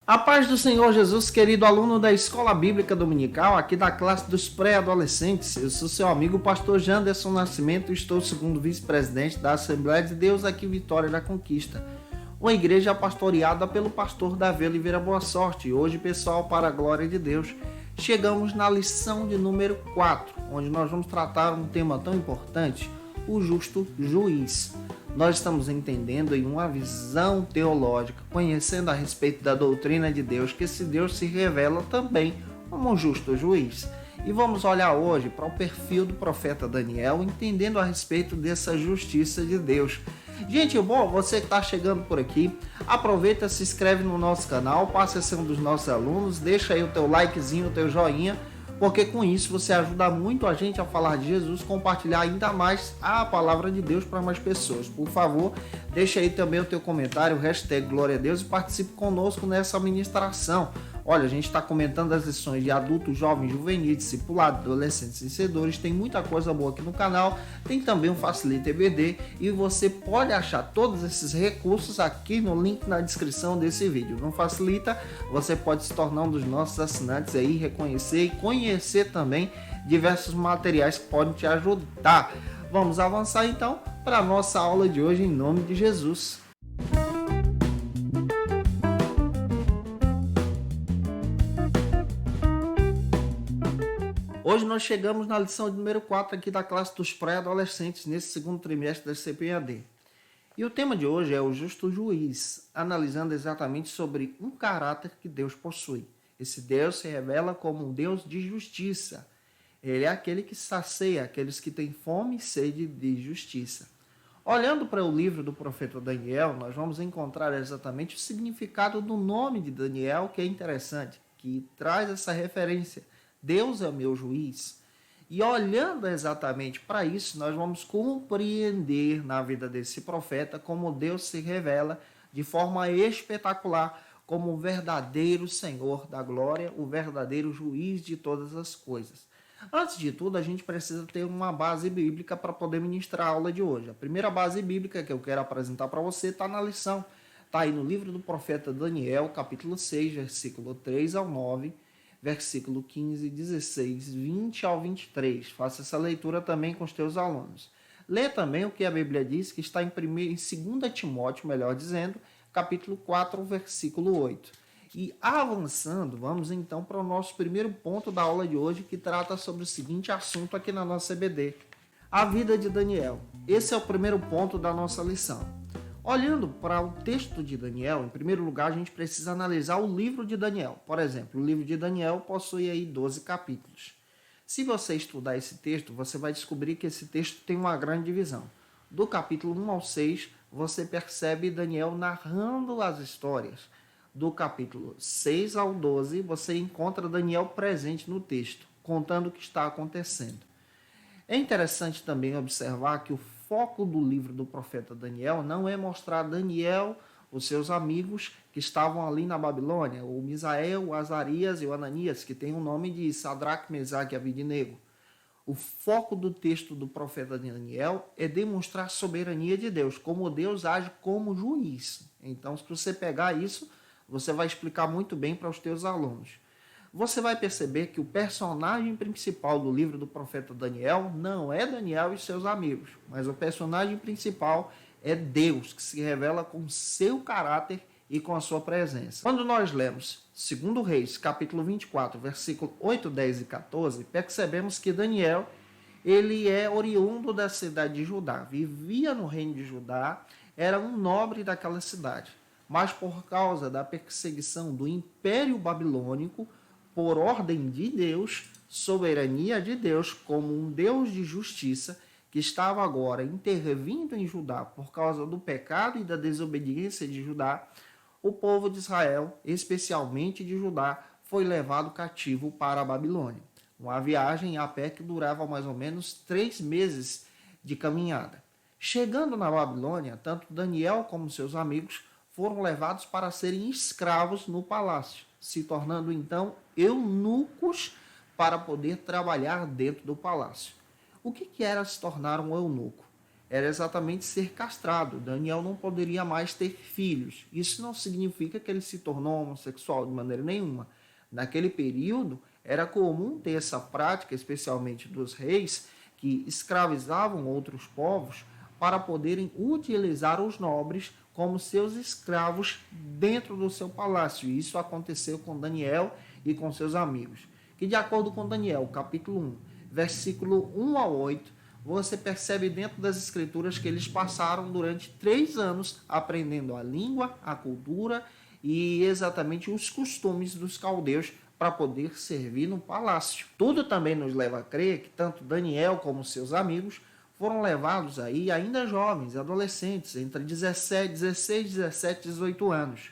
A paz do Senhor Jesus, querido aluno da Escola Bíblica Dominical, aqui da classe dos pré-adolescentes. Eu sou seu amigo, pastor Janderson Nascimento, e estou segundo vice-presidente da Assembleia de Deus aqui em Vitória da Conquista, uma igreja pastoreada pelo pastor Davi Oliveira Boa Sorte. E hoje, pessoal, para a glória de Deus, chegamos na lição de número 4, onde nós vamos tratar um tema tão importante, o justo juiz. Nós estamos entendendo em uma visão teológica, conhecendo a respeito da doutrina de Deus, que esse Deus se revela também como um justo juiz. E vamos olhar hoje para o perfil do profeta Daniel, entendendo a respeito dessa justiça de Deus. Gente, bom, você que está chegando por aqui, aproveita, se inscreve no nosso canal, passe a ser um dos nossos alunos, deixa aí o teu likezinho, o teu joinha, porque com isso você ajuda muito a gente a falar de Jesus, compartilhar ainda mais a palavra de Deus para mais pessoas. Por favor, deixa aí também o teu comentário, hashtag Glória a Deus, e participe conosco nessa ministração. Olha, a gente está comentando as lições de adultos, jovens, juvenis, discipulados, adolescentes e vencedores. Tem muita coisa boa aqui no canal. Tem também um Facilita EBD e você pode achar todos esses recursos aqui no link na descrição desse vídeo. No Facilita, você pode se tornar um dos nossos assinantes aí, reconhecer e conhecer também diversos materiais que podem te ajudar. Vamos avançar então para a nossa aula de hoje em nome de Jesus. Hoje nós chegamos na lição número 4 aqui da classe dos pré-adolescentes, nesse segundo trimestre da CPAD. E o tema de hoje é o justo juiz, analisando exatamente sobre um caráter que Deus possui. Esse Deus se revela como um Deus de justiça. Ele é aquele que sacia aqueles que têm fome e sede de justiça. Olhando para o livro do profeta Daniel, nós vamos encontrar exatamente o significado do nome de Daniel, que é interessante, que traz essa referência. Deus é meu juiz. E olhando exatamente para isso, nós vamos compreender na vida desse profeta como Deus se revela de forma espetacular como o verdadeiro Senhor da glória, o verdadeiro juiz de todas as coisas. Antes de tudo, a gente precisa ter uma base bíblica para poder ministrar a aula de hoje. A primeira base bíblica que eu quero apresentar para você está na lição. Está aí no livro do profeta Daniel, capítulo 6, versículo 3 ao 9, versículo 15, 16, 20 ao 23. Faça essa leitura também com os teus alunos. Lê também o que a Bíblia diz, que está em 2 Timóteo, melhor dizendo, capítulo 4, versículo 8. E avançando, vamos então para o nosso primeiro ponto da aula de hoje, que trata sobre o seguinte assunto aqui na nossa EBD. A vida de Daniel. Esse é o primeiro ponto da nossa lição. Olhando para o texto de Daniel, em primeiro lugar, a gente precisa analisar o livro de Daniel. Por exemplo, o livro de Daniel possui aí 12 capítulos. Se você estudar esse texto, você vai descobrir que esse texto tem uma grande divisão. Do capítulo 1 ao 6, você percebe Daniel narrando as histórias. Do capítulo 6 ao 12, você encontra Daniel presente no texto, contando o que está acontecendo. É interessante também observar que o foco do livro do profeta Daniel não é mostrar Daniel, os seus amigos que estavam ali na Babilônia, o Misael, o Azarias e o Ananias, que tem o nome de Sadraque, Mesaque e Abednego. O foco do texto do profeta Daniel é demonstrar a soberania de Deus, como Deus age como juiz. Então, se você pegar isso, você vai explicar muito bem para os teus alunos. Você vai perceber que o personagem principal do livro do profeta Daniel não é Daniel e seus amigos, mas o personagem principal é Deus, que se revela com seu caráter e com a sua presença. Quando nós lemos 2 Reis, capítulo 24, versículo 8, 10 e 14, percebemos que Daniel ele é oriundo da cidade de Judá, vivia no reino de Judá, era um nobre daquela cidade, mas por causa da perseguição do Império Babilônico, por ordem de Deus, soberania de Deus, como um Deus de justiça, que estava agora intervindo em Judá por causa do pecado e da desobediência de Judá, o povo de Israel, especialmente de Judá, foi levado cativo para a Babilônia. Uma viagem a pé que durava mais ou menos 3 meses de caminhada. Chegando na Babilônia, tanto Daniel como seus amigos foram levados para serem escravos no palácio, se tornando então eunucos para poder trabalhar dentro do palácio. O que era se tornar um eunuco? era exatamente ser castrado. Daniel não poderia mais ter filhos. Isso não significa que ele se tornou homossexual de maneira nenhuma. Naquele período, era comum ter essa prática, especialmente dos reis, que escravizavam outros povos para poderem utilizar os nobres como seus escravos dentro do seu palácio. E isso aconteceu com Daniel e com seus amigos. Que de acordo com Daniel, capítulo 1, versículo 1 a 8, você percebe dentro das escrituras que eles passaram durante 3 anos aprendendo a língua, a cultura e exatamente os costumes dos caldeus para poder servir no palácio. Tudo também nos leva a crer que tanto Daniel como seus amigos foram levados aí ainda jovens, adolescentes, entre 16, 17 e 18 anos,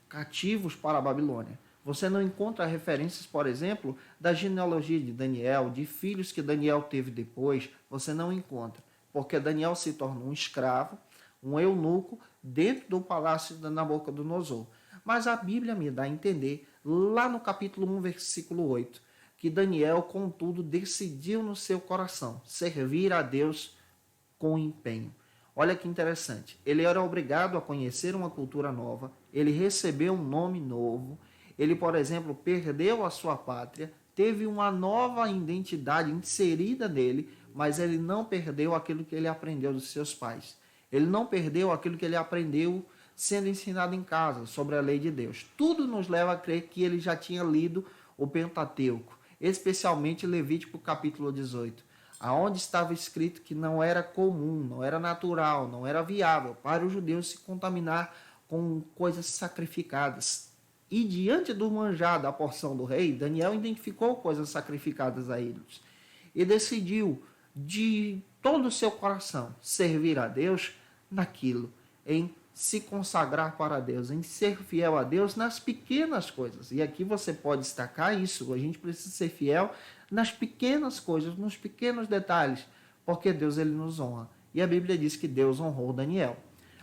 cativos para a Babilônia. Você não encontra referências, por exemplo, da genealogia de Daniel, de filhos que Daniel teve depois, você não encontra, porque Daniel se tornou um escravo, um eunuco, dentro do palácio de Nabucodonosor. Mas a Bíblia me dá a entender, lá no capítulo 1, versículo 8, que Daniel, contudo, decidiu no seu coração servir a Deus com empenho. Olha que interessante, ele era obrigado a conhecer uma cultura nova, ele recebeu um nome novo, ele, por exemplo, perdeu a sua pátria, teve uma nova identidade inserida nele, mas ele não perdeu aquilo que ele aprendeu dos seus pais. Ele não perdeu aquilo que ele aprendeu sendo ensinado em casa, sobre a lei de Deus. Tudo nos leva a crer que ele já tinha lido o Pentateuco, especialmente Levítico capítulo 18, aonde estava escrito que não era comum, não era natural, não era viável para os judeus se contaminar com coisas sacrificadas. E diante do manjar da porção do rei, Daniel identificou coisas sacrificadas a eles e decidiu de todo o seu coração servir a Deus naquilo, em se consagrar para Deus, em ser fiel a Deus nas pequenas coisas. E aqui você pode destacar isso, a gente precisa ser fiel nas pequenas coisas, nos pequenos detalhes, porque Deus ele nos honra. E a Bíblia diz que Deus honrou Daniel.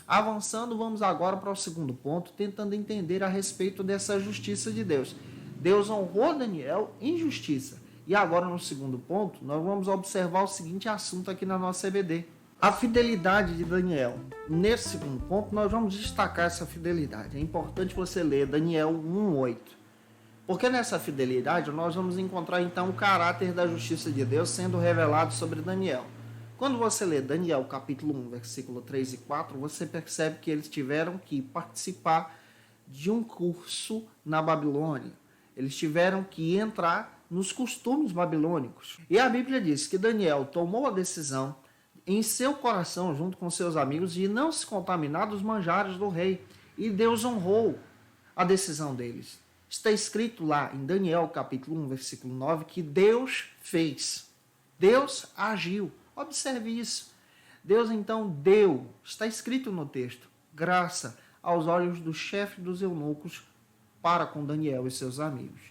Avançando, vamos agora para o segundo ponto, tentando entender a respeito dessa justiça de Deus. Deus honrou Daniel em justiça. E agora, no segundo ponto, nós vamos observar o seguinte assunto aqui na nossa EBD. A fidelidade de Daniel. Nesse segundo ponto, nós vamos destacar essa fidelidade. É importante você ler Daniel 1:8. Porque nessa fidelidade, nós vamos encontrar, então, o caráter da justiça de Deus sendo revelado sobre Daniel. Quando você lê Daniel capítulo 1, versículo 3 e 4, você percebe que eles tiveram que participar de um curso na Babilônia. Eles tiveram que entrar nos costumes babilônicos. E a Bíblia diz que Daniel tomou a decisão em seu coração, junto com seus amigos, de não se contaminar dos manjares do rei. E Deus honrou a decisão deles. Está escrito lá em Daniel capítulo 1, versículo 9, que Deus fez. Deus agiu. Observe isso. Deus então deu, está escrito no texto, graça aos olhos do chefe dos eunucos para com Daniel e seus amigos.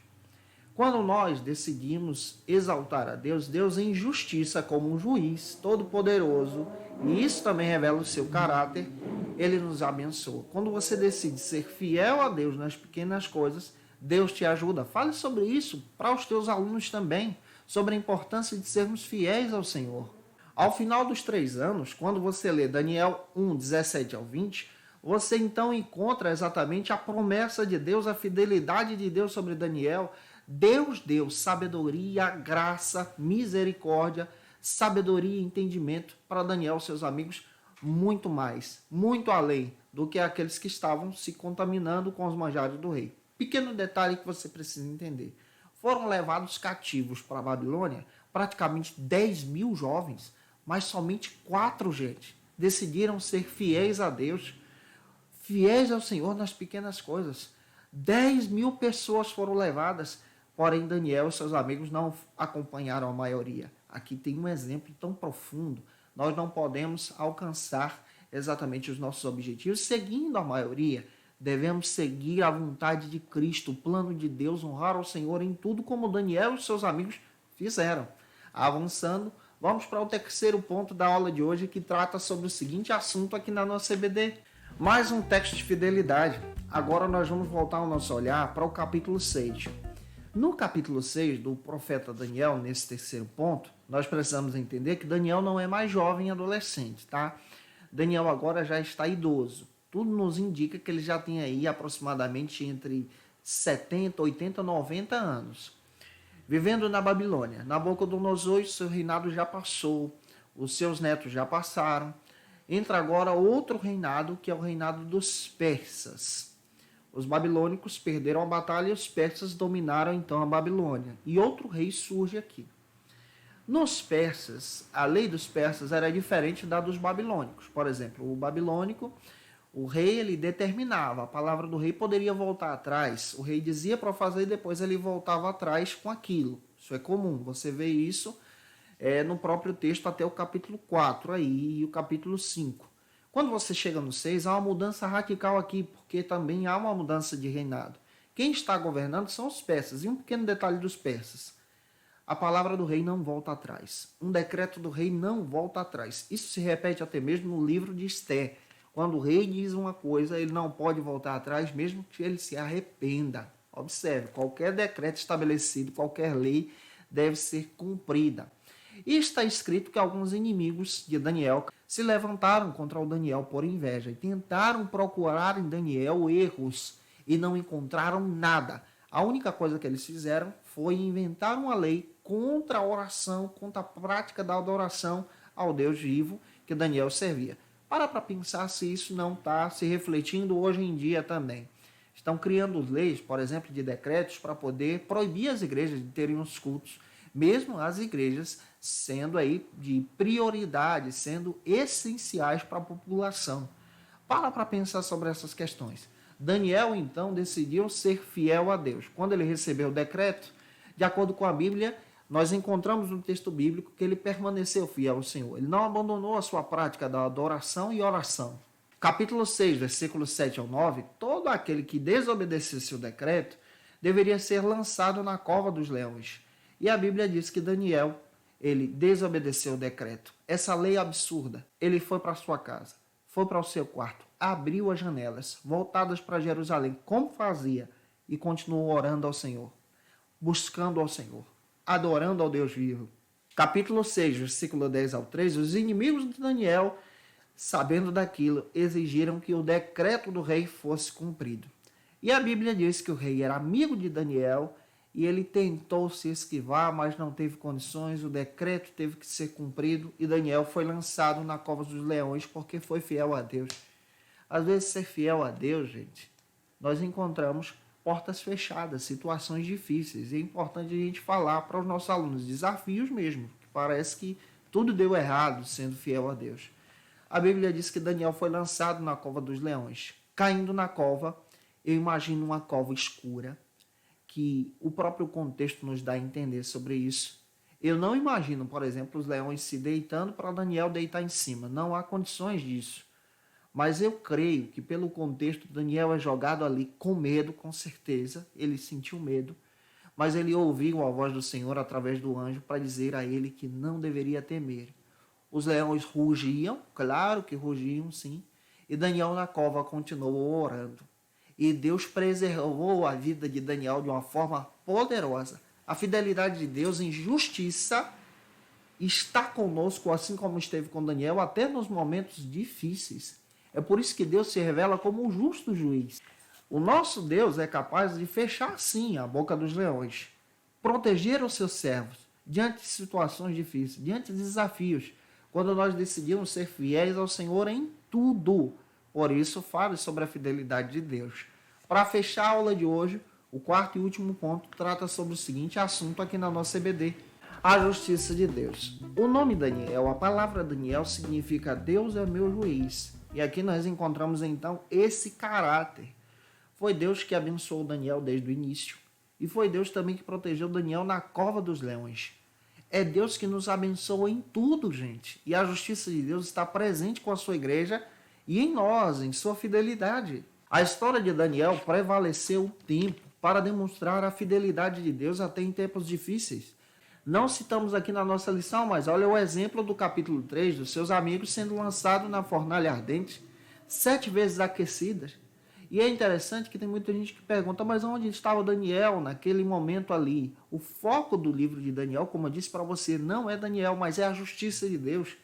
Quando nós decidimos exaltar a Deus, Deus em justiça como um juiz todo-poderoso, e isso também revela o seu caráter, ele nos abençoa. Quando você decide ser fiel a Deus nas pequenas coisas, Deus te ajuda. Fale sobre isso para os teus alunos também, sobre a importância de sermos fiéis ao Senhor. Ao final dos 3 anos, quando você lê Daniel 1, 17 ao 20, você então encontra exatamente a promessa de Deus, a fidelidade de Deus sobre Daniel. Deus deu sabedoria, graça, misericórdia, sabedoria e entendimento para Daniel e seus amigos, muito mais, muito além do que aqueles que estavam se contaminando com os manjares do rei. Pequeno detalhe que você precisa entender. Foram levados cativos para a Babilônia praticamente 10 mil jovens, mas somente 4, gente, decidiram ser fiéis a Deus, fiéis ao Senhor nas pequenas coisas. 10 mil pessoas foram levadas, porém Daniel e seus amigos não acompanharam a maioria. Aqui tem um exemplo tão profundo. Nós não podemos alcançar exatamente os nossos objetivos seguindo a maioria. Devemos seguir a vontade de Cristo, o plano de Deus, honrar ao Senhor em tudo, como Daniel e seus amigos fizeram. Avançando, vamos para o terceiro ponto da aula de hoje, que trata sobre o seguinte assunto aqui na nossa EBD. Mais um texto de fidelidade. Agora nós vamos voltar o nosso olhar para o capítulo 6. No capítulo 6 do profeta Daniel, nesse terceiro ponto, nós precisamos entender que Daniel não é mais jovem e adolescente, tá? Daniel agora já está idoso. Tudo nos indica que ele já tem aí aproximadamente entre 70, 80, 90 anos. Vivendo na Babilônia. Nabucodonosor, seu reinado já passou, os seus netos já passaram. Entra agora outro reinado, que é o reinado dos persas. Os babilônicos perderam a batalha e os persas dominaram então a Babilônia. E outro rei surge aqui. Nos persas, a lei dos persas era diferente da dos babilônicos. Por exemplo, o babilônico, o rei ele determinava, a palavra do rei poderia voltar atrás. O rei dizia para fazer e depois ele voltava atrás com aquilo. Isso é comum, você vê isso no próprio texto até o capítulo 4 aí, e o capítulo 5. Quando você chega no 6, há uma mudança radical aqui, porque também há uma mudança de reinado. Quem está governando são os persas. E um pequeno detalhe dos persas. A palavra do rei não volta atrás. Um decreto do rei não volta atrás. Isso se repete até mesmo no livro de Esther. Quando o rei diz uma coisa, ele não pode voltar atrás, mesmo que ele se arrependa. Observe, qualquer decreto estabelecido, qualquer lei deve ser cumprida. E está escrito que alguns inimigos de Daniel se levantaram contra o Daniel por inveja e tentaram procurar em Daniel erros e não encontraram nada. A única coisa que eles fizeram foi inventar uma lei contra a oração, contra a prática da adoração ao Deus vivo que Daniel servia. Para pensar se isso não está se refletindo hoje em dia também. Estão criando leis, por exemplo, de decretos para poder proibir as igrejas de terem os cultos, mesmo as igrejas sendo aí de prioridade, sendo essenciais para a população. Para pensar sobre essas questões. Daniel, então, decidiu ser fiel a Deus. Quando ele recebeu o decreto, de acordo com a Bíblia, nós encontramos no texto bíblico que ele permaneceu fiel ao Senhor. Ele não abandonou a sua prática da adoração e oração. Capítulo 6, versículos 7 ao 9, todo aquele que desobedecesse o decreto deveria ser lançado na cova dos leões. E a Bíblia diz que Daniel, ele desobedeceu o decreto. Essa lei absurda, ele foi para sua casa, foi para o seu quarto, abriu as janelas, voltadas para Jerusalém, como fazia, e continuou orando ao Senhor, buscando ao Senhor, adorando ao Deus vivo. Capítulo 6, versículo 10 ao 13, os inimigos de Daniel, sabendo daquilo, exigiram que o decreto do rei fosse cumprido. E a Bíblia diz que o rei era amigo de Daniel, e ele tentou se esquivar, mas não teve condições, o decreto teve que ser cumprido, e Daniel foi lançado na cova dos leões, porque foi fiel a Deus. Às vezes, ser fiel a Deus, gente, nós encontramos portas fechadas, situações difíceis. E é importante a gente falar para os nossos alunos, desafios mesmo, que parece que tudo deu errado sendo fiel a Deus. A Bíblia diz que Daniel foi lançado na cova dos leões. Caindo na cova, eu imagino uma cova escura, que o próprio contexto nos dá a entender sobre isso. Eu não imagino, por exemplo, os leões se deitando para Daniel deitar em cima. Não há condições disso. Mas eu creio que pelo contexto, Daniel é jogado ali com medo, com certeza. Ele sentiu medo, mas ele ouviu a voz do Senhor através do anjo para dizer a ele que não deveria temer. Os leões rugiam, claro que rugiam sim, e Daniel na cova continuou orando. E Deus preservou a vida de Daniel de uma forma poderosa. A fidelidade de Deus em justiça está conosco, assim como esteve com Daniel, até nos momentos difíceis. É por isso que Deus se revela como um justo juiz. O nosso Deus é capaz de fechar, sim, a boca dos leões, proteger os seus servos diante de situações difíceis, diante de desafios, quando nós decidimos ser fiéis ao Senhor em tudo. Por isso, fale sobre a fidelidade de Deus. Para fechar a aula de hoje, o quarto e último ponto trata sobre o seguinte assunto aqui na nossa EBD: a justiça de Deus. O nome Daniel, a palavra Daniel significa Deus é meu juiz. E aqui nós encontramos então esse caráter. Foi Deus que abençoou Daniel desde o início. E foi Deus também que protegeu Daniel na cova dos leões. É Deus que nos abençoa em tudo, gente. E a justiça de Deus está presente com a sua igreja e em nós, em sua fidelidade. A história de Daniel prevaleceu o tempo para demonstrar a fidelidade de Deus até em tempos difíceis. Não citamos aqui na nossa lição, mas olha o exemplo do capítulo 3, dos seus amigos sendo lançados na fornalha ardente, 7 vezes aquecidas. E é interessante que tem muita gente que pergunta, mas onde estava Daniel naquele momento ali? O foco do livro de Daniel, como eu disse para você, não é Daniel, mas é a justiça de Deus.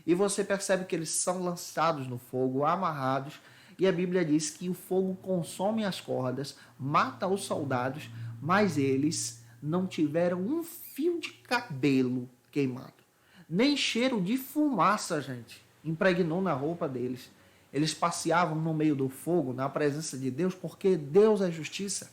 E você percebe que eles são lançados no fogo, amarrados, e a Bíblia diz que o fogo consome as cordas, mata os soldados, mas eles não tiveram um fio de cabelo queimado. Nem cheiro de fumaça, gente, impregnou na roupa deles. Eles passeavam no meio do fogo, na presença de Deus, porque Deus é justiça.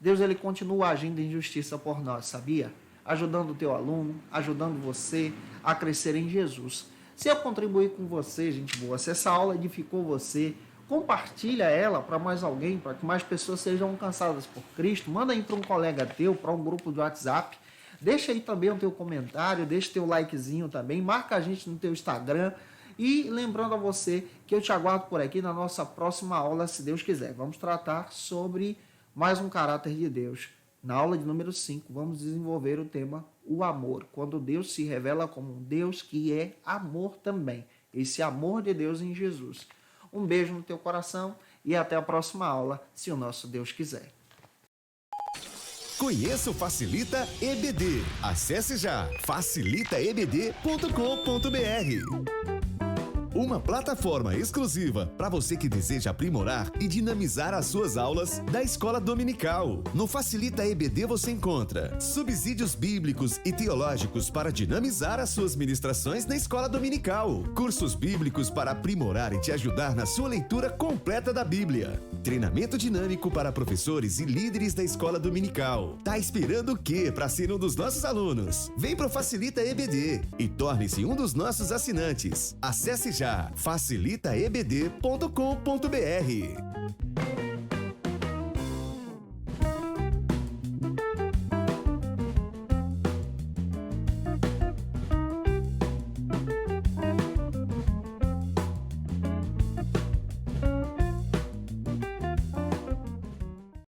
Deus, ele continua agindo em justiça por nós, sabia? Ajudando o teu aluno, ajudando você a crescer em Jesus. Se eu contribuir com você, gente boa, se essa aula edificou você, compartilha ela para mais alguém, para que mais pessoas sejam alcançadas por Cristo. Manda aí para um colega teu, para um grupo de WhatsApp. Deixa aí também o teu comentário, deixa o teu likezinho também, marca a gente no teu Instagram. E lembrando a você que eu te aguardo por aqui na nossa próxima aula, se Deus quiser. Vamos tratar sobre mais um caráter de Deus. Na aula de número 5, vamos desenvolver o tema o amor. Quando Deus se revela como um Deus que é amor também. Esse amor de Deus em Jesus. Um beijo no teu coração e até a próxima aula, se o nosso Deus quiser. Conheça o Facilita EBD. Acesse já facilitaebd.com.br. Uma plataforma exclusiva para você que deseja aprimorar e dinamizar as suas aulas da Escola Dominical. No Facilita EBD você encontra subsídios bíblicos e teológicos para dinamizar as suas ministrações na Escola Dominical, cursos bíblicos para aprimorar e te ajudar na sua leitura completa da Bíblia, treinamento dinâmico para professores e líderes da Escola Dominical. Tá esperando o quê para ser um dos nossos alunos? Vem pro Facilita EBD e torne-se um dos nossos assinantes. Acesse já facilitaebd.com.br.